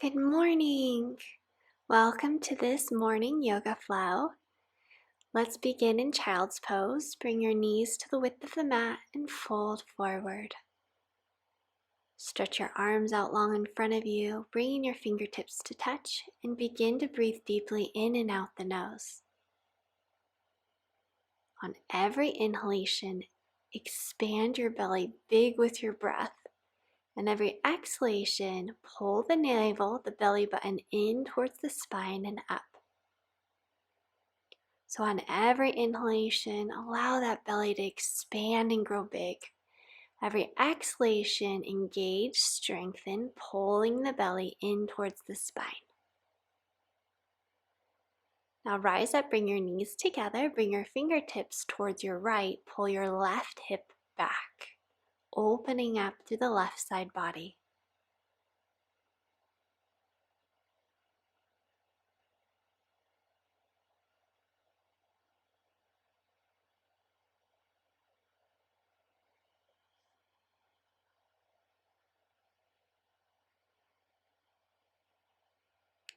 Good morning. Welcome to this morning yoga flow. Let's begin in child's pose. Bring your knees to the width of the mat and fold forward. Stretch your arms out long in front of you, bringing your fingertips to touch, and begin to breathe deeply in and out the nose. On every inhalation, expand your belly big with your breath. And every exhalation, pull the navel, the belly button in towards the spine and up. So on every inhalation, allow that belly to expand and grow big. Every exhalation, engage, strengthen, pulling the belly in towards the spine. Now rise up, bring your knees together, bring your fingertips towards your right, pull your left hip back, opening up through the left side body.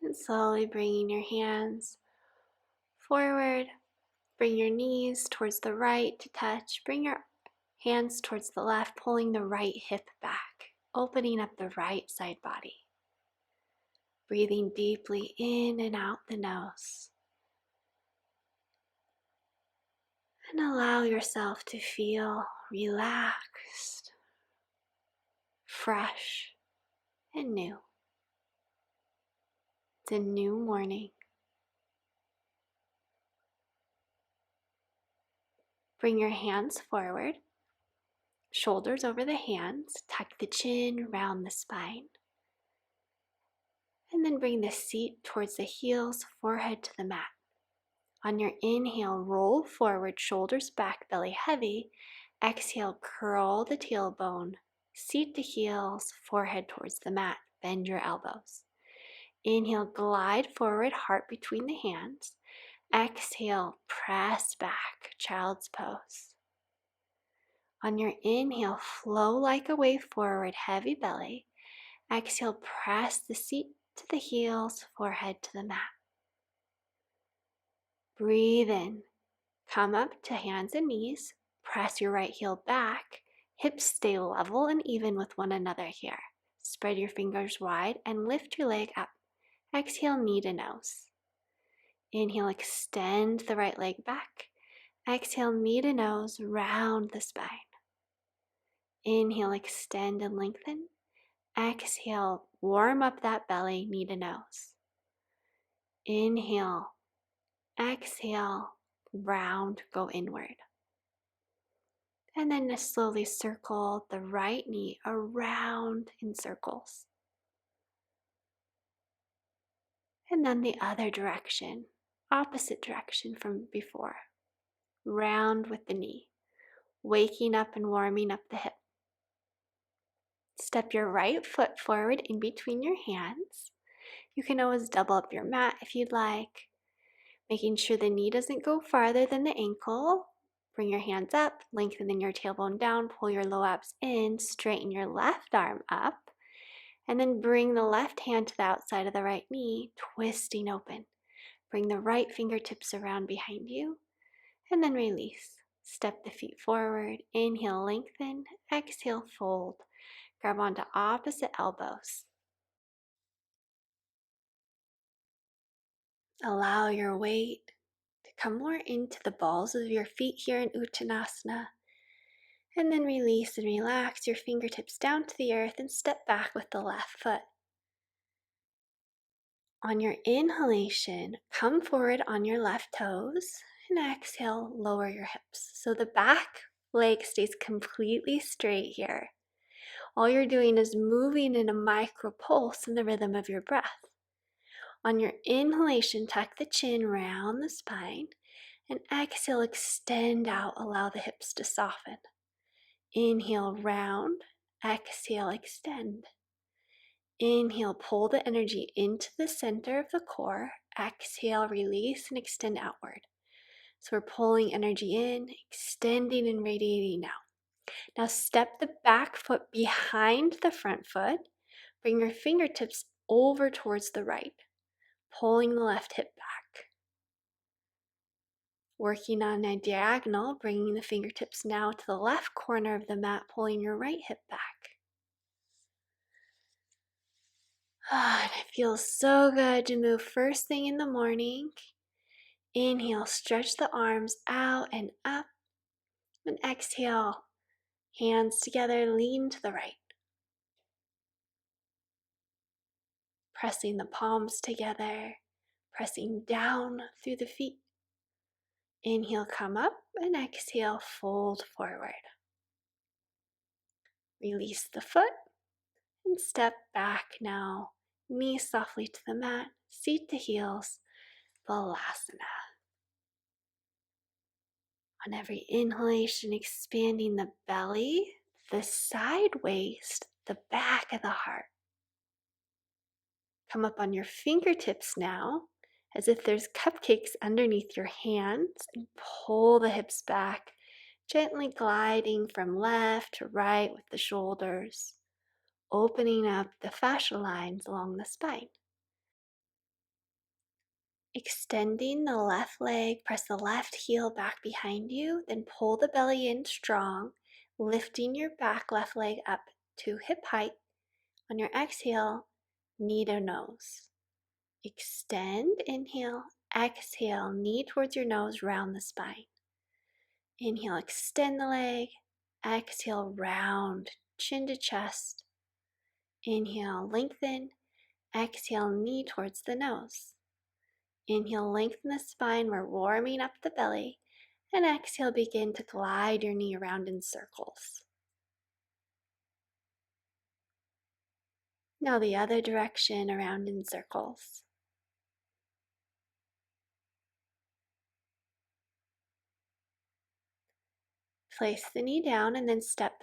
And slowly bringing your hands forward, bring your knees towards the right to touch, bring your hands towards the left, pulling the right hip back, opening up the right side body. Breathing deeply in and out the nose. And allow yourself to feel relaxed, fresh, and new. It's a new morning. Bring your hands forward, shoulders over the hands, tuck the chin, round the spine. And then bring the seat towards the heels, forehead to the mat. On your inhale, roll forward, shoulders back, belly heavy. Exhale, curl the tailbone, seat the heels, forehead towards the mat. Bend your elbows. Inhale, glide forward, heart between the hands. Exhale, press back, child's pose. On your inhale, flow like a wave forward, heavy belly. Exhale, press the seat to the heels, forehead to the mat. Breathe in. Come up to hands and knees. Press your right heel back. Hips stay level and even with one another here. Spread your fingers wide and lift your leg up. Exhale, knee to nose. Inhale, extend the right leg back. Exhale, knee to nose, round the spine. Inhale, extend and lengthen. Exhale, warm up that belly, knee to nose. Inhale, exhale, round, go inward. And then just slowly circle the right knee around in circles. And then the other direction, opposite direction from before. Round with the knee, waking up and warming up the hip. Step your right foot forward in between your hands. You can always double up your mat if you'd like, making sure the knee doesn't go farther than the ankle. Bring your hands up, lengthen your tailbone down, pull your low abs in, straighten your left arm up, and then bring the left hand to the outside of the right knee, twisting open. Bring the right fingertips around behind you, and then release. Step the feet forward, inhale, lengthen, exhale, fold. Grab onto opposite elbows. Allow your weight to come more into the balls of your feet here in Uttanasana. And then release and relax your fingertips down to the earth and step back with the left foot. On your inhalation, come forward on your left toes and exhale, lower your hips. So the back leg stays completely straight here. All you're doing is moving in a micro pulse in the rhythm of your breath. On your inhalation, tuck the chin, round the spine, and exhale, extend out, allow the hips to soften. Inhale, round, exhale, extend. Inhale, pull the energy into the center of the core. Exhale, release and extend outward. So we're pulling energy in, extending and radiating out. Now step the back foot behind the front foot. Bring your fingertips over towards the right, pulling the left hip back. Working on a diagonal, bringing the fingertips now to the left corner of the mat, pulling your right hip back. And it feels so good to move first thing in the morning. Inhale, stretch the arms out and up. And exhale, hands together, lean to the right. Pressing the palms together, pressing down through the feet. Inhale, come up, and exhale, fold forward. Release the foot and step back now. Knees softly to the mat, seat to heels, balasana. On every inhalation, expanding the belly, the side waist, the back of the heart. Come up on your fingertips now, as if there's cupcakes underneath your hands, and pull the hips back, gently gliding from left to right with the shoulders, opening up the fascia lines along the spine. Extending the left leg, press the left heel back behind you, then pull the belly in strong, lifting your back left leg up to hip height. On your exhale, knee to nose. Extend, inhale, exhale, knee towards your nose, round the spine. Inhale, extend the leg, exhale, round, chin to chest. Inhale, lengthen, exhale, knee towards the nose. Inhale, lengthen the spine, we're warming up the belly, and exhale, begin to glide your knee around in circles. Now the other direction, around in circles. Place the knee down and then step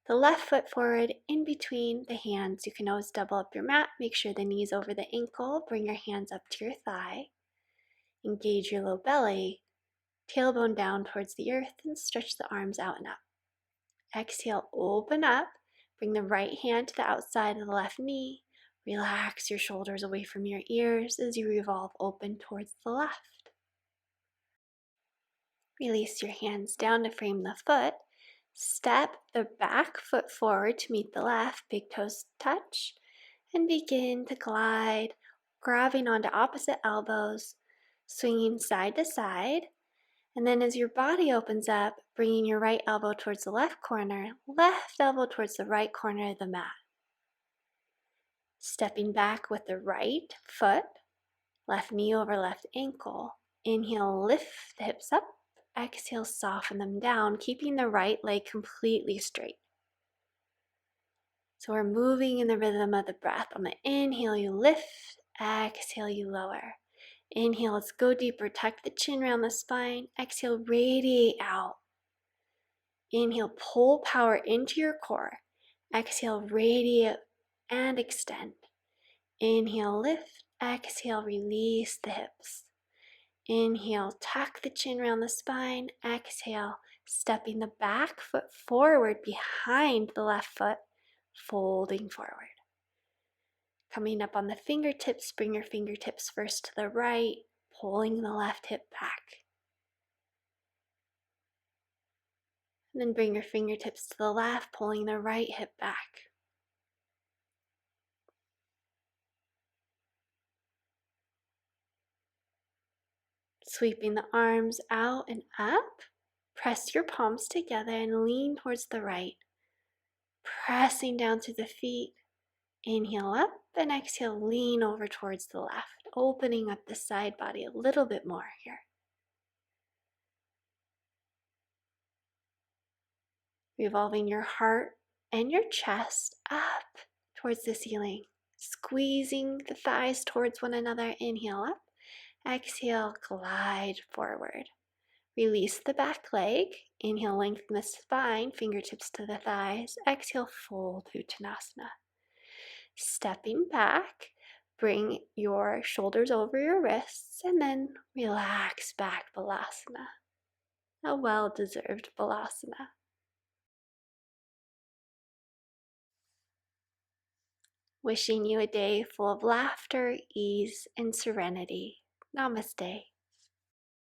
the left foot forward in between the hands. You can always double up your mat. Make sure the knee's over the ankle. Bring your hands up to your thigh. Engage your low belly. Tailbone down towards the earth and stretch the arms out and up. Exhale, open up. Bring the right hand to the outside of the left knee. Relax your shoulders away from your ears as you revolve open towards the left. Release your hands down to frame the foot. Step the back foot forward to meet the left, big toes touch, and begin to glide, grabbing onto opposite elbows, swinging side to side. And then as your body opens up, bringing your right elbow towards the left corner, left elbow towards the right corner of the mat. Stepping back with the right foot, left knee over left ankle. Inhale, lift the hips up. Exhale, soften them down, keeping the right leg completely straight. So we're moving in the rhythm of the breath. On the inhale, you lift. Exhale, you lower. Inhale, let's go deeper. Tuck the chin around the spine. Exhale, radiate out. Inhale, pull power into your core. Exhale, radiate and extend. Inhale, lift. Exhale, release the hips. Inhale, tuck the chin around the spine. Exhale, stepping the back foot forward behind the left foot, folding forward. Coming up on the fingertips, bring your fingertips first to the right, pulling the left hip back. And then bring your fingertips to the left, pulling the right hip back. Sweeping the arms out and up. Press your palms together and lean towards the right. Pressing down through the feet. Inhale up and exhale, lean over towards the left, opening up the side body a little bit more here. Revolving your heart and your chest up towards the ceiling. Squeezing the thighs towards one another. Inhale up. Exhale, glide forward. Release the back leg. Inhale, lengthen the spine, fingertips to the thighs. Exhale, fold Uttanasana. Stepping back, bring your shoulders over your wrists and then relax back, Balasana. A well-deserved Balasana. Wishing you a day full of laughter, ease, and serenity. Namaste.